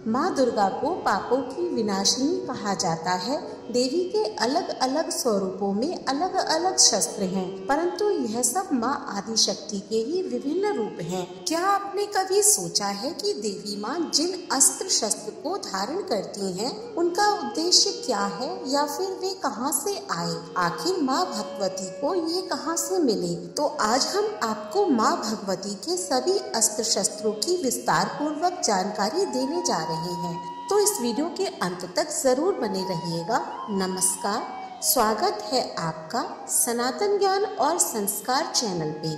माँ दुर्गा को पापों की विनाशिनी कहा जाता है। देवी के अलग अलग स्वरूपों में अलग अलग शस्त्र हैं, परंतु यह सब माँ आदिशक्ति के ही विभिन्न रूप हैं। क्या आपने कभी सोचा है कि देवी माँ जिन अस्त्र शस्त्र को धारण करती हैं, उनका उद्देश्य क्या है या फिर वे कहाँ से आए? आखिर माँ भगवती को ये कहाँ से मिले? तो आज हम आपको माँ भगवती के सभी अस्त्र शस्त्रों की विस्तार पूर्वक जानकारी देने जा रहे हैं, तो इस वीडियो के अंत तक जरूर बने रहिएगा। नमस्कार, स्वागत है आपका सनातन ज्ञान और संस्कार चैनल पे।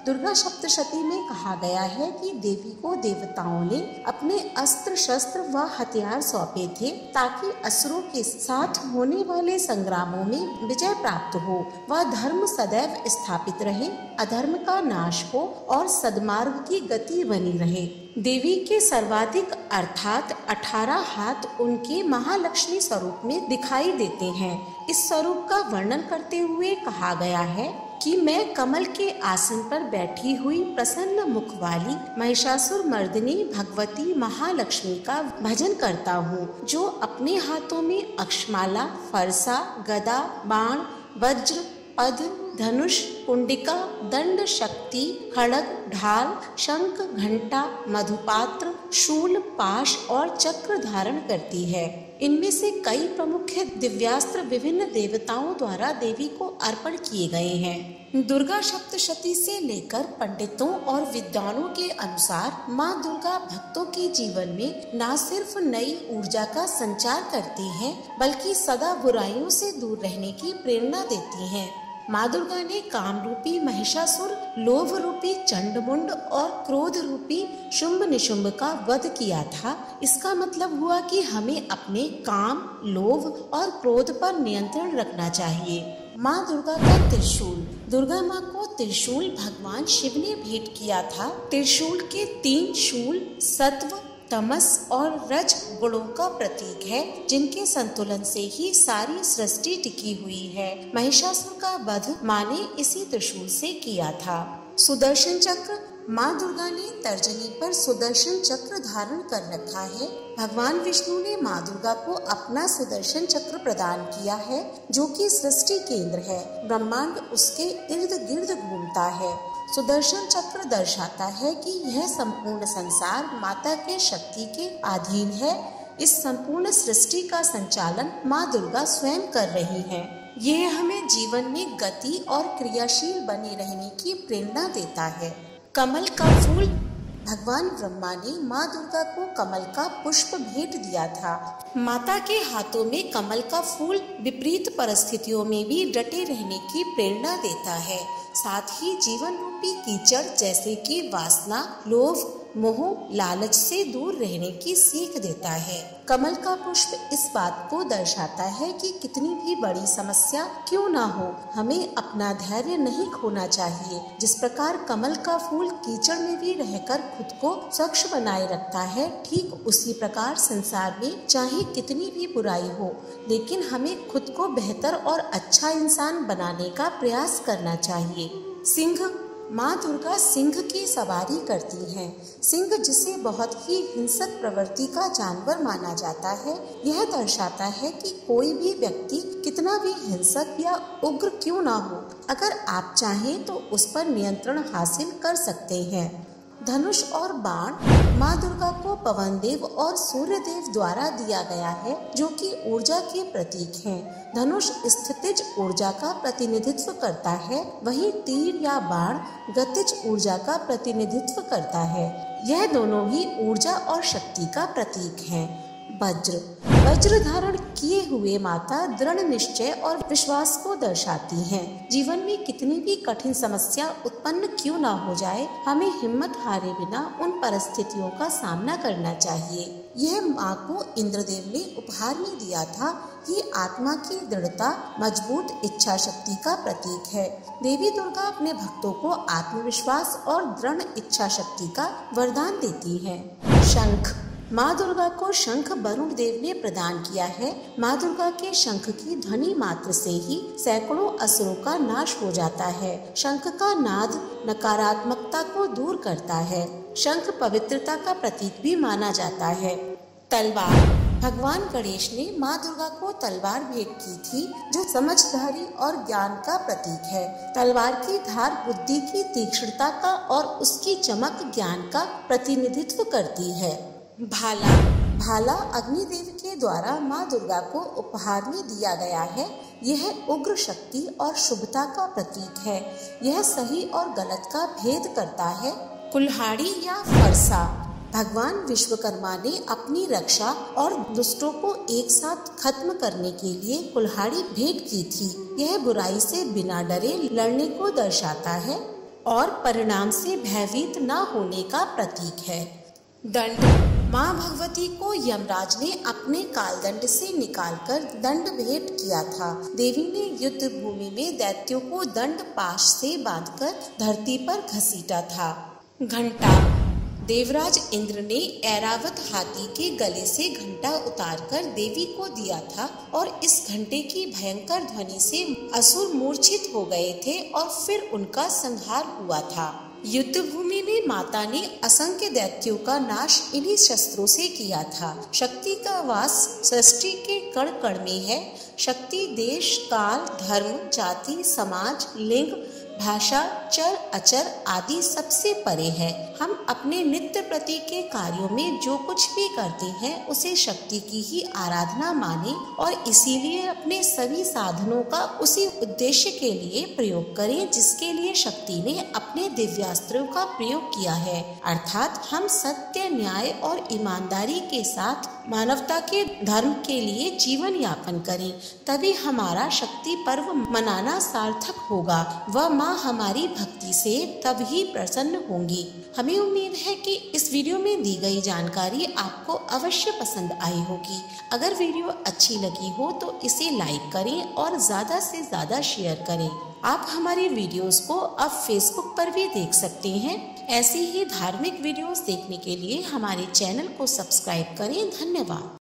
दुर्गा सप्तशती में कहा गया है कि देवी को देवताओं ने अपने अस्त्र शस्त्र व हथियार सौंपे थे ताकि असुरों के साथ होने वाले संग्रामों में विजय प्राप्त हो व धर्म सदैव स्थापित रहे, अधर्म का नाश हो और सद्मार्ग की गति बनी रहे। देवी के सर्वाधिक अर्थात 18 हाथ उनके महालक्ष्मी स्वरूप में दिखाई देते हैं। इस स्वरूप का वर्णन करते हुए कहा गया है कि मैं कमल के आसन पर बैठी हुई प्रसन्न मुख वाली महिषासुर मर्दिनी भगवती महालक्ष्मी का भजन करता हूँ, जो अपने हाथों में अक्षमाला, फरसा, गदा, बाण, वज्र, पद, धनुष, कुंडिका, दंड, शक्ति, खड्ग, ढाल, शंख, घंटा, मधुपात्र, शूल, पाश और चक्र धारण करती है। इनमें से कई प्रमुख दिव्यास्त्र विभिन्न देवताओं द्वारा देवी को अर्पण किए गए हैं। दुर्गा सप्तशती से लेकर पंडितों और विद्वानों के अनुसार माँ दुर्गा भक्तों के जीवन में न सिर्फ नई ऊर्जा का संचार करती हैं, बल्कि सदा बुराइयों से दूर रहने की प्रेरणा देती हैं। माँ दुर्गा ने काम रूपी महिषासुर, लोभ रूपी चंडमुंड और क्रोध रूपी शुंभ निशुंभ का वध किया था। इसका मतलब हुआ कि हमें अपने काम, लोभ और क्रोध पर नियंत्रण रखना चाहिए। माँ दुर्गा का त्रिशूल। दुर्गा माँ को त्रिशूल भगवान शिव ने भेंट किया था। त्रिशूल के 3 शूल सत्व, तमस और रज गुणों का प्रतीक है, जिनके संतुलन से ही सारी सृष्टि टिकी हुई है। महिषासुर का वध माँ ने इसी त्रिशूल से किया था। सुदर्शन चक्र। माँ दुर्गा ने तर्जनी पर सुदर्शन चक्र धारण कर रखा है। भगवान विष्णु ने माँ दुर्गा को अपना सुदर्शन चक्र प्रदान किया है, जो कि सृष्टि केंद्र है। ब्रह्मांड उसके इर्द गिर्द घूमता है। सुदर्शन चक्र दर्शाता है कि यह संपूर्ण संसार माता के शक्ति के अधीन है। इस संपूर्ण सृष्टि का संचालन माँ दुर्गा स्वयं कर रही है। यह हमें जीवन में गति और क्रियाशील बने रहने की प्रेरणा देता है। कमल का फूल। भगवान ब्रह्मा ने माँ दुर्गा को कमल का पुष्प भेंट दिया था। माता के हाथों में कमल का फूल विपरीत परिस्थितियों में भी डटे रहने की प्रेरणा देता है। साथ ही जीवन रूपी कीचड़ जैसे कि वासना, लोभ, मोह, लालच से दूर रहने की सीख देता है। कमल का पुष्प इस बात को दर्शाता है कि कितनी भी बड़ी समस्या क्यों ना हो, हमें अपना धैर्य नहीं खोना चाहिए। जिस प्रकार कमल का फूल कीचड़ में भी रहकर खुद को स्वच्छ बनाए रखता है, ठीक उसी प्रकार संसार में चाहे कितनी भी बुराई हो, लेकिन हमें खुद को बेहतर और अच्छा इंसान बनाने का प्रयास करना चाहिए। सिंह। माँ दुर्गा सिंह की सवारी करती हैं। सिंह, जिसे बहुत ही हिंसक प्रवृत्ति का जानवर माना जाता है, यह दर्शाता है कि कोई भी व्यक्ति कितना भी हिंसक या उग्र क्यों ना हो, अगर आप चाहें तो उस पर नियंत्रण हासिल कर सकते हैं। धनुष और बाण। माँ दुर्गा को पवन देव और सूर्य देव द्वारा दिया गया है, जो कि ऊर्जा के प्रतीक हैं। धनुष स्थितिज ऊर्जा का प्रतिनिधित्व करता है, वहीं तीर या बाण गतिज ऊर्जा का प्रतिनिधित्व करता है। यह दोनों ही ऊर्जा और शक्ति का प्रतीक हैं। वज्र। वज्र धारण किए हुए माता दृढ़ निश्चय और विश्वास को दर्शाती हैं। जीवन में कितनी भी कठिन समस्या उत्पन्न क्यों ना हो जाए, हमें हिम्मत हारे बिना उन परिस्थितियों का सामना करना चाहिए। यह माँ को इंद्रदेव ने उपहार में दिया था। ये आत्मा की दृढ़ता, मजबूत इच्छा शक्ति का प्रतीक है। देवी दुर्गा अपने भक्तों को आत्मविश्वास और दृढ़ इच्छा शक्ति का वरदान देती है। शंख। माँ दुर्गा को शंख वरुण देव ने प्रदान किया है। माँ दुर्गा के शंख की ध्वनि मात्र से ही सैकड़ों असुरों का नाश हो जाता है। शंख का नाद नकारात्मकता को दूर करता है। शंख पवित्रता का प्रतीक भी माना जाता है। तलवार, भगवान गणेश ने माँ दुर्गा को तलवार भेंट की थी, जो समझदारी और ज्ञान का प्रतीक है। तलवार की धार बुद्धि की तीक्ष्णता का और उसकी चमक ज्ञान का प्रतिनिधित्व करती है। भाला, भाला अग्निदेव के द्वारा माँ दुर्गा को उपहार में दिया गया है। यह उग्र शक्ति और शुभता का प्रतीक है। यह सही और गलत का भेद करता है। कुल्हाड़ी या फरसा, भगवान विश्वकर्मा ने अपनी रक्षा और दुष्टों को एक साथ खत्म करने के लिए कुल्हाड़ी भेंट की थी। यह बुराई से बिना डरे लड़ने को दर्शाता है और परिणाम से भयभीत न होने का प्रतीक है। दंड, माँ भगवती को यमराज ने अपने कालदंड से निकालकर दंड भेंट किया था। देवी ने युद्ध भूमि में दैत्यों को दंड पाश से बांधकर धरती पर घसीटा था। घंटा, देवराज इंद्र ने ऐरावत हाथी के गले से घंटा उतारकर देवी को दिया था और इस घंटे की भयंकर ध्वनि से असुर मूर्छित हो गए थे और फिर उनका संहार हुआ था। युद्ध भूमि में माता ने असंख्य दैत्यों का नाश इन्हीं शस्त्रों से किया था। शक्ति का वास सृष्टि के कण कण में है। शक्ति देश, काल, धर्म, जाति, समाज, लिंग, भाषा, चर अचर आदि सबसे परे है। हम अपने नित्य प्रति के कार्यों में जो कुछ भी करते हैं उसे शक्ति की ही आराधना माने और इसीलिए अपने सभी साधनों का उसी उद्देश्य के लिए प्रयोग करें जिसके लिए शक्ति ने अपने दिव्यास्त्रों का प्रयोग किया है। अर्थात हम सत्य, न्याय और ईमानदारी के साथ मानवता के धर्म के लिए जीवन यापन करें, तभी हमारा शक्ति पर्व मनाना सार्थक होगा। वह माँ हमारी भक्ति से तभी प्रसन्न होंगी। हमें उम्मीद है कि इस वीडियो में दी गई जानकारी आपको अवश्य पसंद आई होगी। अगर वीडियो अच्छी लगी हो तो इसे लाइक करें और ज्यादा से ज्यादा शेयर करें। आप हमारी वीडियोस को अब फेसबुक पर भी देख सकते हैं। ऐसी ही धार्मिक वीडियोस देखने के लिए हमारे चैनल को सब्सक्राइब करें। धन्यवाद।